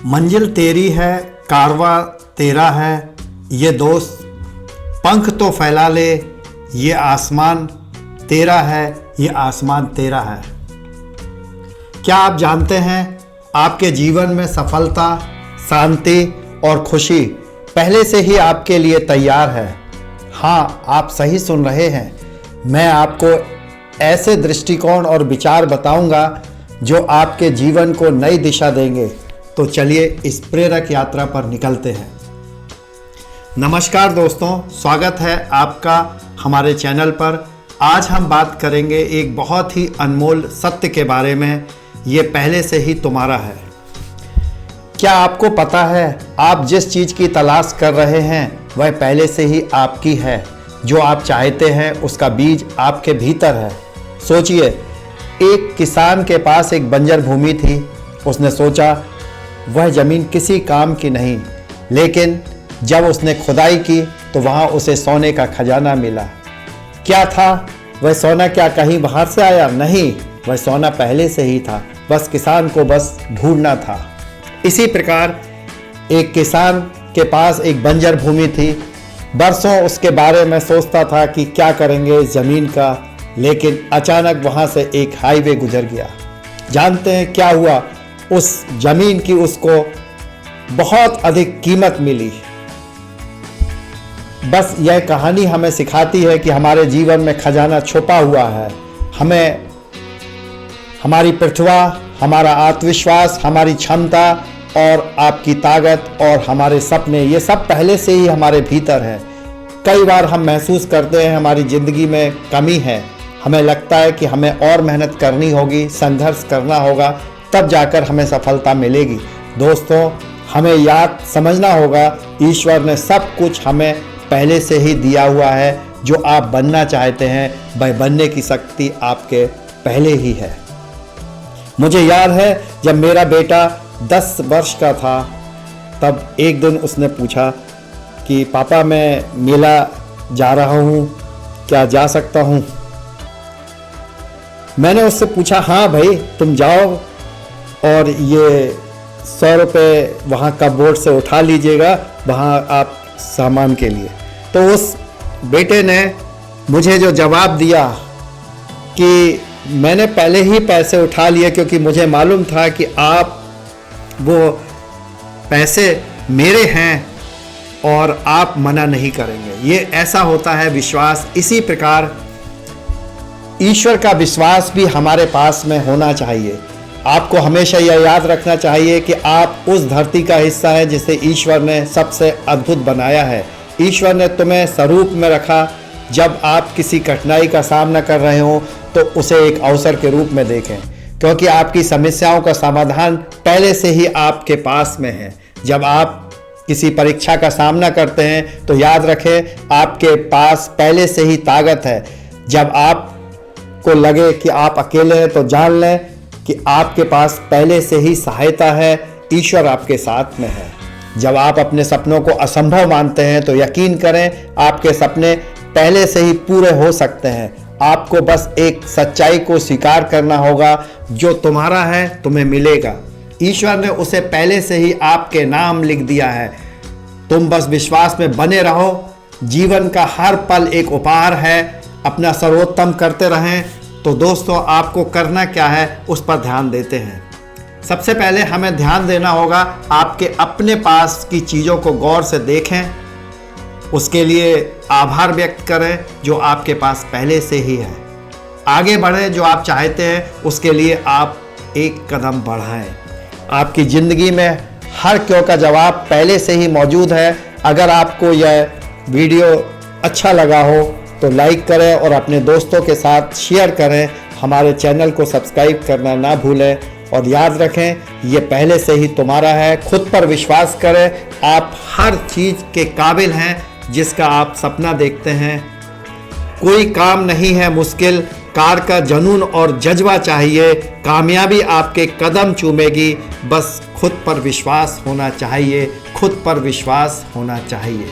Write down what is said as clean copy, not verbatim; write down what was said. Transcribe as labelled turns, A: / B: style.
A: मंजिल तेरी है, कारवा तेरा है, ये दोस्त पंख तो फैला ले, ये आसमान तेरा है, ये आसमान तेरा है। क्या आप जानते हैं आपके जीवन में सफलता, शांति और खुशी पहले से ही आपके लिए तैयार है। हाँ, आप सही सुन रहे हैं। मैं आपको ऐसे दृष्टिकोण और विचार बताऊंगा जो आपके जीवन को नई दिशा देंगे। तो चलिए इस प्रेरक यात्रा पर निकलते हैं। नमस्कार दोस्तों, स्वागत है आपका हमारे चैनल पर। आज हम बात करेंगे एक बहुत ही अनमोल सत्य के बारे में। ये पहले से ही तुम्हारा है। क्या आपको पता है आप जिस चीज़ की तलाश कर रहे हैं वह पहले से ही आपकी है। जो आप चाहते हैं उसका बीज आपके भीतर है। सोचिए, एक किसान के पास एक बंजर भूमि थी। उसने सोचा वह ज़मीन किसी काम की नहीं, लेकिन जब उसने खुदाई की तो वहाँ उसे सोने का खजाना मिला। क्या था वह सोना? क्या कहीं बाहर से आया? नहीं, वह सोना पहले से ही था। बस किसान को बस ढूंढना था। इसी प्रकार एक किसान के पास एक बंजर भूमि थी। बरसों उसके बारे में सोचता था कि क्या करेंगे इस ज़मीन का, लेकिन अचानक वहाँ से एक हाईवे गुजर गया। जानते हैं क्या हुआ? उस ज़मीन की उसको बहुत अधिक कीमत मिली। बस यह कहानी हमें सिखाती है कि हमारे जीवन में खजाना छुपा हुआ है। हमें हमारी प्रतिभा, हमारा आत्मविश्वास, हमारी क्षमता और आपकी ताकत और हमारे सपने, ये सब पहले से ही हमारे भीतर है। कई बार हम महसूस करते हैं हमारी ज़िंदगी में कमी है। हमें लगता है कि हमें और मेहनत करनी होगी, संघर्ष करना होगा, तब जाकर हमें सफलता मिलेगी। दोस्तों, हमें याद समझना होगा ईश्वर ने सब कुछ हमें पहले से ही दिया हुआ है। जो आप बनना चाहते हैं वह बनने की शक्ति आपके पहले ही है। मुझे याद है जब मेरा बेटा 10 वर्ष का था, तब एक दिन उसने पूछा कि पापा, मैं मेला जा रहा हूँ, क्या जा सकता हूँ? मैंने उससे पूछा, हाँ भाई तुम जाओ और ये 100 रुपये वहाँ का बोर्ड से उठा लीजिएगा, वहाँ आप सामान के लिए। तो उस बेटे ने मुझे जो जवाब दिया कि मैंने पहले ही पैसे उठा लिए, क्योंकि मुझे मालूम था कि आप वो पैसे मेरे हैं और आप मना नहीं करेंगे। ये ऐसा होता है विश्वास। इसी प्रकार ईश्वर का विश्वास भी हमारे पास में होना चाहिए। आपको हमेशा यह याद रखना चाहिए कि आप उस धरती का हिस्सा है जिसे ईश्वर ने सबसे अद्भुत बनाया है। ईश्वर ने तुम्हें स्वरूप में रखा। जब आप किसी कठिनाई का सामना कर रहे हो तो उसे एक अवसर के रूप में देखें, क्योंकि आपकी समस्याओं का समाधान पहले से ही आपके पास में है। जब आप किसी परीक्षा का सामना करते हैं तो याद रखें आपके पास पहले से ही ताकत है। जब आपको लगे कि आप अकेले हैं तो जान लें कि आपके पास पहले से ही सहायता है। ईश्वर आपके साथ में है। जब आप अपने सपनों को असंभव मानते हैं तो यकीन करें आपके सपने पहले से ही पूरे हो सकते हैं। आपको बस एक सच्चाई को स्वीकार करना होगा, जो तुम्हारा है तुम्हें मिलेगा। ईश्वर ने उसे पहले से ही आपके नाम लिख दिया है। तुम बस विश्वास में बने रहो। जीवन का हर पल एक उपहार है। अपना सर्वोत्तम करते रहें। तो दोस्तों, आपको करना क्या है उस पर ध्यान देते हैं। सबसे पहले हमें ध्यान देना होगा आपके अपने पास की चीज़ों को गौर से देखें। उसके लिए आभार व्यक्त करें जो आपके पास पहले से ही है। आगे बढ़ें, जो आप चाहते हैं उसके लिए आप एक कदम बढ़ाएं। आपकी ज़िंदगी में हर क्यों का जवाब पहले से ही मौजूद है। अगर आपको यह वीडियो अच्छा लगा हो तो लाइक करें और अपने दोस्तों के साथ शेयर करें। हमारे चैनल को सब्सक्राइब करना ना भूलें और याद रखें ये पहले से ही तुम्हारा है। खुद पर विश्वास करें। आप हर चीज़ के काबिल हैं जिसका आप सपना देखते हैं। कोई काम नहीं है मुश्किल, कार का जुनून और जज्बा चाहिए। कामयाबी आपके कदम चूमेगी। बस खुद पर विश्वास होना चाहिए। खुद पर विश्वास होना चाहिए।